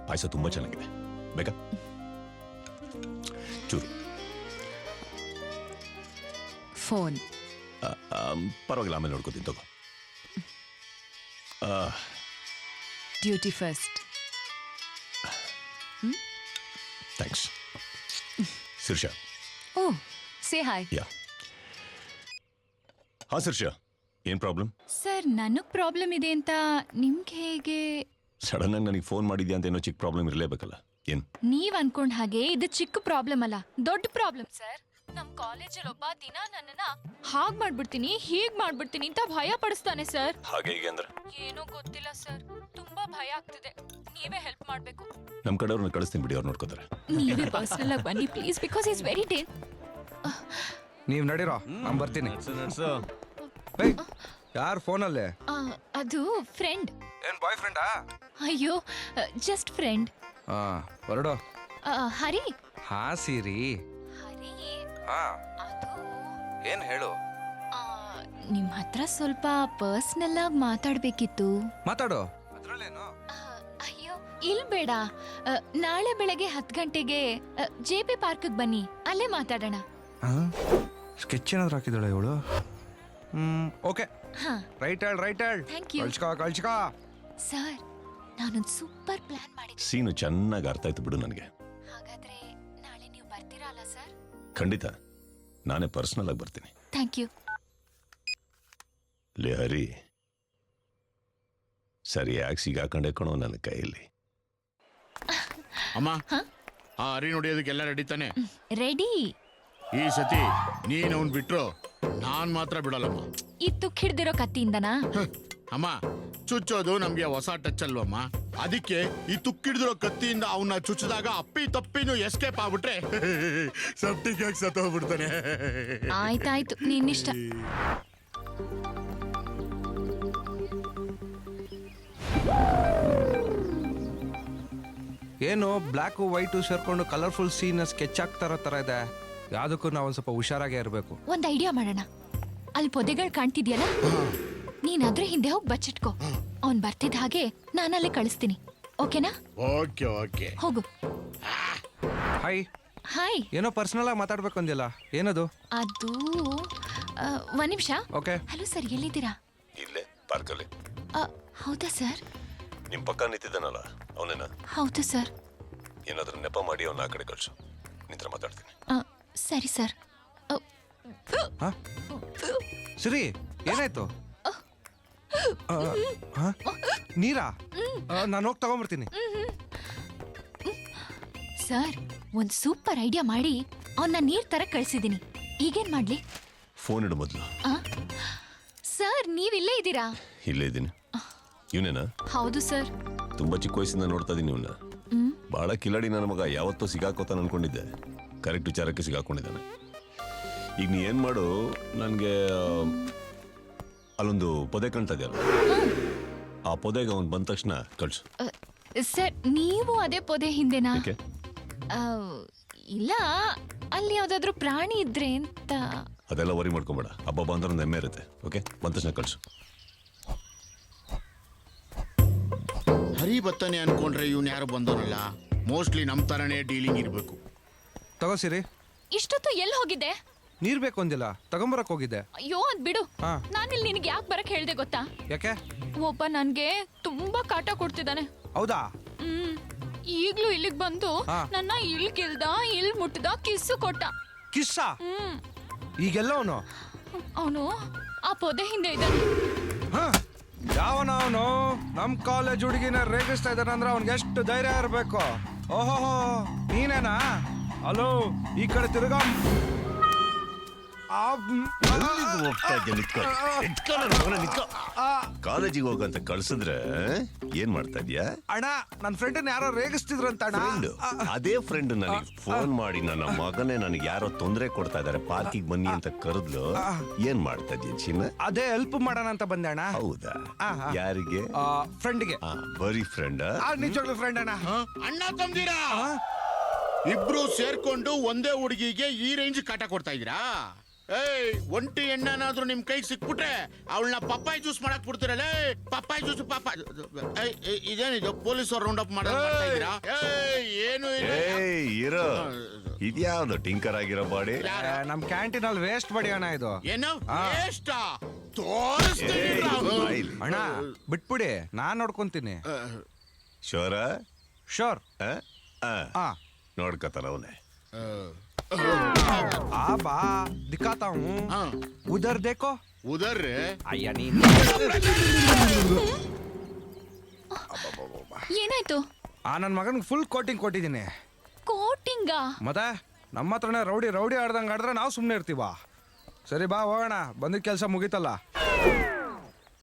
ಪಾಯಸ ತುಂಬಾ ಚೆನ್ನಾಗಿದೆ. ಬೇಕಾ? ಚೂರು. ಫೋನ್ ಪರವಾಗಿಲ್ಲ, ಆಮೇಲೆ ನೋಡ್ಕೋತೀನಿ ತಗೋ. Duty first. ಥ್ಯಾಂಕ್ಸ್. ಶಿರ್ಷಾ. ಓ, ಸೇ ಹಾಯ್. ಯಾ. ಹಾ ಶಿರ್ಷಾ, ಏನ್ ಪ್ರಾಬ್ಲಮ್? ಸರ್, ನನಗ್ ಪ್ರಾಬ್ಲಮ್ ಇದೆ ಅಂತ ನಿಮ್ಗೆ ಹೇಗೆ? ಸಡನ್ ಆಗಿ ನನಗೆ ಫೋನ್ ಮಾಡಿದ್ಯಾ ಅಂತ ಏನೋ ಚಿಕ್ಕ ಪ್ರಾಬ್ಲಮ್ ಇರಲೇಬೇಕಲ್ಲ. ಏನ್ ನೀವ್ ಅನ್ಕೊಂಡ್ ಹಾಗೆ ಇದು ಚಿಕ್ಕ ಪ್ರಾಬ್ಲಮ್ ಅಲ್ಲ, ದೊಡ್ಡ ಪ್ರಾಬ್ಲಮ್ ಸರ್. ನಮ್ ಕಾಲೇಜಲ್ಲಿ ಒಬ್ಬ ದಿನ ನನ್ನನ್ನ ಹಾಗ್ ಮಾಡ್ಬಿಡ್ತೀನಿ, ಹೀಗ್ ಮಾಡ್ಬಿಡ್ತೀನಿ ಅಂತ ಭಯ ಪಡಿಸ್ತಾನೆ ಸರ್. ಹಾಗೆ ಹೀಗೆ ಅಂದ್ರೆ ಏನೋ ಗೊತ್ತಿಲ್ಲ ಸರ್, ತುಂಬಾ ಭಯ ಆಗ್ತಿದೆ. ನೀವೇ ಹೆಲ್ಪ್ ಮಾಡ್ಬೇಕು. ನಮ್ ಕಡೆಯವ್ರನ್ನ ಕಳಿಸ್ತೀನಿ ಬಿಡಿ, ಅವ್ರು ನೋಡ್ಕೋತಾರೆ. ನೀವೇ ಪರ್ಸನಲ್ ಆಗಿ ಬನ್ನಿ please, because is very danger. ನೀವ್ ನಡೀರೋ, ನಾನ್ ಬರ್ತೀನಿ. ಯಾರು ಫೋನಲ್ಲಿ? ಅದು ಫ್ರೆಂಡ್. ಏನ್ ಬಾಯ್ ಫ್ರೆಂಡಾ? ಅಯ್ಯೋ, ಜಸ್ಟ್ ಫ್ರೆಂಡ್. ಹಾ, ಹೊರಡು. ಹರಿ. ಹಾ ಸೀರಿ. ಹರಿ, ಹಾ, ಅದು ಏನ್ ಹೇಳು. ನಿಮ್ ಹತ್ರ ಸ್ವಲ್ಪ ಪರ್ಸನಲ್ ಆಗಿ ಮಾತಾಡ್ಬೇಕಿತ್ತು. ಮಾತಾಡು. ಅದ್ರಲ್ಲೇನು? ಅಯ್ಯೋ, ಇಲ್ ಬೇಡ. ನಾಳೆ ಬೆಳಗ್ಗೆ 10 ಗಂಟೆಗೆ JP ಪಾರ್ಕ್ ಬನ್ನಿ, ಅಲ್ಲೇ ಮಾತಾಡೋಣ. ಸ್ಕೆಚ್ ಏನಾದ್ರು ಹಾಕಿದಾಳೆ ಇವಳು? ಓಕೆ. ಹಾ, ರೈಟ್ ಹೇಳ್. Thank you. ಕಳ್ಸ್ಕೋ. ಸರ್, ನಾನೊಂದು ಸೂಪರ್ ಪ್ಲಾನ್ ಮಾಡಿದ್ದೀನಿ. ಸೀನು ಚೆನ್ನಾಗಿ ಅರ್ಥ ಆಯ್ತು ಬಿಡು ನನಗೆ. ಹಾಗಾದ್ರೆ ನಾಳೆ ನೀವು ಬರ್ತೀರಾ ಅಲ್ಲ ಸರ್? ಖಂಡಿತ, ನಾನೇ ಪರ್ಸನಲ್ ಆಗಿ ಬರ್ತೀನಿ. Thank you. ಲೇ ಹರಿ, ಸರಿಯಾಗಿ ಸಿಗಾಕೊಂಡೆ ಕಣೋ ನನ್ನ ಕೈಯಲ್ಲಿ. ಅಮ್ಮ, ಆ ಹರಿ ನೋಡಿಯೋದಕ್ಕೆಲ್ಲ ರೆಡಿ ತಾನೆ? ರೆಡಿ. ಈ ಸತಿ ನೀನ್ ಅವ್ನ್ ಬಿಟ್ರು ನಾನ್ ಮಾತ್ರ ಬಿಡಲ್ಲಮ್ಮ. ಈ ತುಕ್ ಹಿಡ್ದಿರೋ ಕತ್ತಿಯಿಂದನಾ? ಅಮ್ಮ, ಚುಚ್ಚೋದು ನಮ್ಗೆ ಹೊಸ ಟಚ್ ಅಲ್ವಮ್ಮ. ಅದಕ್ಕೆ ಈ ತುಕ್ಕಿಡ್ದಿರೋ ಕತ್ತಿಯಿಂದ ಅವನ್ನ ಚುಚ್ಚಿದಾಗ ಅಪ್ಪಿ ತಪ್ಪಿನೂ ಎಸ್ಕೇಪ್ ಆಗ್ಬಿಟ್ರೆ ಸಪ್ಟಿಗಾಗಿ ಸತ್ತೋಗ್ಬಿಡ್ತಾನೆ. ಆಯ್ತಾಯ್ತು, ನಿನ್ನಿಷ್ಟ. ಏನು ಬ್ಲ್ಯಾಕ್ ವೈಟು ಸೇರ್ಕೊಂಡು ಕಲರ್ಫುಲ್ ಸೀನ್ ಸ್ಕೆಚ್ ಆಗ್ತಾರೋ ತರ ಇದೆ. ಯಾವ್ದಕ್ಕೂ ನಾವು ಸ್ವಲ್ಪ ಹುಷಾರಾಗೇ ಇರಬೇಕು. ಒಂದ್ ಐಡಿಯಾ ಮಾಡೋಣ. ಅಲ್ಲಿ ಪೊದೆಗಳು ಕಾಣ್ತಿದ್ಯಲ್ಲ, ನೀನ್ ಅದ್ರ ಹಿಂದೆ ಹೋಗಿ ಬಚ್ಚಿಟ್ಕೋ. ಅವ್ನ್ ಬರ್ತಿದ್ದ ಹಾಗೆ ನಾನಲ್ಲೇ ಕಳಿಸ್ತೀನಿ. ಓಕೆನಾ? Okay okay. ಹೋಗು. ಹಾಯ್. ಹಾಯ್. ಏನೋ ಪರ್ಸನಲ್ ಆಗಿ ಮಾತಾಡ್ಬೇಕು ಅಂದಿಲ್ಲ, ಏನದು? ಅದು ಒಂದ್ ನಿಮಿಷ. ಓಕೆ. ಹಲೋ ಸರ್, ಎಲ್ಲಿದ್ದೀರಾ? ಇಲ್ಲೇ ಪಾರ್ಕಲ್ಲಿ. ಹೌದಾ ಸರ್? ನಿಮ್ ಪಕ್ಕ ನಿಂತಿದ್ದಾನಲ್ಲ ಅವನೇನ? ಹೌದು ಸರ್. ಏನಾದ್ರೂ ನೆಪ ಮಾಡಿ ಅವನ್ನ ಆ ಕಡೆ ಕಳ್ಸು, ನಿಂತ್ರ ಮಾತಾಡ್ತೀನಿ. ಸರಿ ಸರ್. ಸರಿ, ಏನಾಯ್ತು? ನೀರಾ? ನಾನು ಹೋಗಿ ತಗೊಂಡ್ಬರ್ತೀನಿ. ಸರ್, ಒಂದ್ ಸೂಪರ್ ಐಡಿಯಾ ಮಾಡಿ ಅವನ್ನ ನೀರ್ ತರ ಕಳ್ಸಿದೀನಿ. ಈಗೇನ್ ಮಾಡ್ಲಿ? ಫೋನ್ ಇಡು ಮೊದ್ಲು. ಸರ್, ನೀವಿಲ್ಲೇ ಇದ್ದೀರಾ? ಇಲ್ಲೇ ಇದ್ದೀನಿ. ಇವನೇನಾ? ಹೌದು ಸರ್. ತುಂಬಾ ಚಿಕ್ಕ ವಯಸ್ಸಿಂದ ನೋಡ್ತಾ ಇದೀನಿ ಇವನ್ನ. ಬಹಳ ಕಿಲಾಡಿ ನನ್ನ ಮಗ. ಯಾವತ್ತೋ ಸಿಗಾಕೋತಾನ ಅನ್ಕೊಂಡಿದ್ದೆ, ಕರೆಕ್ಟ್ ವಿಚಾರಕ್ಕೆ ಸಿಗಾಕೊಂಡಿದ್ದಾನೆ. ಈಗ ನೀ ಏನ್ ಮಾಡು, ನನ್ಗೆ ಅಲ್ಲೊಂದು ಪೊದೆ ಕಾಣ್ತಾ ಇದೆಯಲ್ಲ, ಆ ಪೊದೆಗೆ ಅವ್ನು ಬಂದ ತಕ್ಷಣ ಕಳ್ಸು. ಸರ್, ನೀವು ಅದೇ ಪೊದೆ ಹಿಂದೆನಾ? ಯಾಕೆ? ಇಲ್ಲ, ಅಲ್ಲಿ ಯಾವ್ದಾದ್ರು ಪ್ರಾಣಿ ಇದ್ರೆ ಅಂತ. ಅದೆಲ್ಲ ವರಿ ಮಾಡ್ಕೊಂಬೇಡ. ಹಬ್ಬ ಬಂದ್ರೆ ಒಂದು ಹೆಮ್ಮೆ ಇರುತ್ತೆ. ಓಕೆ, ಬಂದ ತಕ್ಷಣ ಕಳ್ಸು. ಹರಿ ಬತ್ತಾನೆ ಅನ್ಕೊಂಡ್ರೆ ಇವ್ನು ಯಾರು ಬಂದವನಲ್ಲ. ಮೋಸ್ಟ್ಲಿ ನಮ್ ತರನೇ ಡೀಲಿಂಗ್ ಇರ್ಬೇಕು. ತಗೋ ಸಿರಿ. ಇಷ್ಟೊತ್ತು ಎಲ್ಲಿ ಹೋಗಿದ್ದೆ? ನೀರ್ ಬೇಕು ಅಂದಿಲ್ಲ, ತಗೊಂಬರಕ್ ಹೋಗಿದ್ದೆ. ಅಯ್ಯೋ, ಅದ್ ಬಿಡು. ಹಾ. ನಾನಿಲ್ಲಿ ನಿನಗೆ ಯಾಕೆ ಬರಕ್ ಹೇಳ್ದೆ ಗೊತ್ತಾ? ಯಾಕೆ? ಒಬ್ಬ ನನ್ಗೆ ತುಂಬಾ ಕಾಟ ಕೊಡ್ತಿದ್ದಾನೆ. ಹೌದಾ? ಈಗ್ಲೂ ಇಲ್ಲಿಗ್ ಬಂದು ಹಾ. ನನ್ನ ಇಲ್ ಗಿಲ್ದ, ಇಲ್ ಮುಟ್ಟದ, ಕಿಸ್ಸು ಕೊಟ್ಟ. ಕಿಸ್ಸ? ಈಗೆಲ್ಲ ಅವನು ಆ ಪೊದೆ ಹಿಂದೆ ಇದ್ದಾನೆ. ಯಾವನ ಅವನು ನಮ್ ಕಾಲೇಜ್ ಹುಡುಗಿನ ರೇಗಿಸ್ತಾ ಇದ್ದಾನೆ ಅಂದ್ರೆ ಅವ್ನಿಗೆ ಎಷ್ಟು ಧೈರ್ಯ ಇರ್ಬೇಕು. ಓಹೋ, ನೀನೇನಾ? ಹಲೋ, ಈ ಕಡೆ ತಿರುಗ. ಕಾಲೇಜಿಗೆ ಹೋಗಂತ ಕಳ್ಸಿದ್ರೆ ಏನ್ ಮಾಡ್ತಾ ಇದ್ಯಾ? ಅಣ್ಣ, ನನ್ ಫ್ರೆಂಡ್ ಯಾರೋ ರೇಗಿಸ್ತಿದ್ರಂತ ಅಣ್ಣ. ಅದೇ ಫ್ರೆಂಡ್ ನನಗೆ ಫೋನ್ ಮಾಡಿ ನನ್ನ ಮಗನೇ ನನಗೆ ಯಾರೋ ತೊಂದರೆ ಕೊಡ್ತಾ ಇದಾರೆ, ಪಾರ್ಕಿಗೆ ಬನ್ನಿ ಅಂತ ಕರೆದ್ಲು. ಏನ್ ಮಾಡ್ತಾ ಇದೀಯ ಚಿನ್ನ? ಅದೇ ಹೆಲ್ಪ್ ಮಾಡೋಣ ಅಂತ ಬಂದೆ ಅಣ್ಣ. ಹೌದಾ? ಯಾರಿಗೆ? ಫ್ರೆಂಡ್ಗೆ. ಬರೀ ಫ್ರೆಂಡ್? ನಿಜವಾಗ್ಲೂ ಫ್ರೆಂಡ್ ಅಣ್ಣ. ಅಣ್ಣ ತಂದಿರಾ ಇಬ್ರು ಸೇರ್ಕೊಂಡು ಒಂದೇ ಹುಡುಗಿಗೆ ಈ ರೇಂಜ್ ಕಾಟ ಕೊಡ್ತಾ ಇದೀರಾ? ಏಯ್ ಒಂಟಿ ಎಣ್ಣೆನಾದ್ರೂ ನಿಮ್ ಕೈಗೆ ಸಿಕ್ಬಿಟ್ರೆ ಅವಳನ್ನ ಪಪ್ಪಾಯಿ ಜ್ಯೂಸ್ ಮಾಡಕ್ ಬಿಡ್ತೀರಲ್ಲ ಪಪ್ಪಾಯಿ ಜ್ಯೂಸ್ ಪಾಪ ಇದೇನಿದು ಪೊಲೀಸರು ರೌಂಡ್ ಅಪ್ ಮಾಡ್ತಾ ಇದೀರಾ ಏನು ಏಯ್ ಇರೋ ಇದ್ಯಾವ್ದು ಟಿಂಕರ್ ಆಗಿರೋ ಬಾಡಿ ನಮ್ ಕ್ಯಾಂಟೀನ್ ಅಲ್ಲಿ ವೇಸ್ಟ್ ಬಡಿ ಅಣ್ಣ ಇದು. ಏನು ಎಷ್ಟ ತೋರಿಸ್ತೀನಿ ಅಣ್ಣ ಬಿಟ್ಬಿಡಿ, ನಾನ್ ನೋಡ್ಕೊಂತೀನಿ. ಶೋರ ಶೋರ್. ನೋಡ್ಕತಾನ ಅವನೇ. बा दिखाता हूँ उधर देखो. उधर अಯ್ಯ ನೀನು ಏನಾಯ್ತು? ನನ್ನ ಮಗನಿಗೆ ಫುಲ್ ಕೋಟಿಂಗ್ ಕೊಟ್ಟಿದ್ದೀನಿ. ಕೋಟಿಂಗಾ? ಮತ್ತೆ ನಮ್ಮ ಹತ್ರನೇ ರೌಡಿ ಆಡ್ದಂಗೆ ಆಡಿದ್ರೆ ನಾವು ಸುಮ್ಮನೆ ಇರ್ತೀವ. ಸರಿ ಬಾ ಹೋಗೋಣ, ಬಂದಿದ್ದ ಕೆಲಸ ಮುಗೀತಲ್ಲ.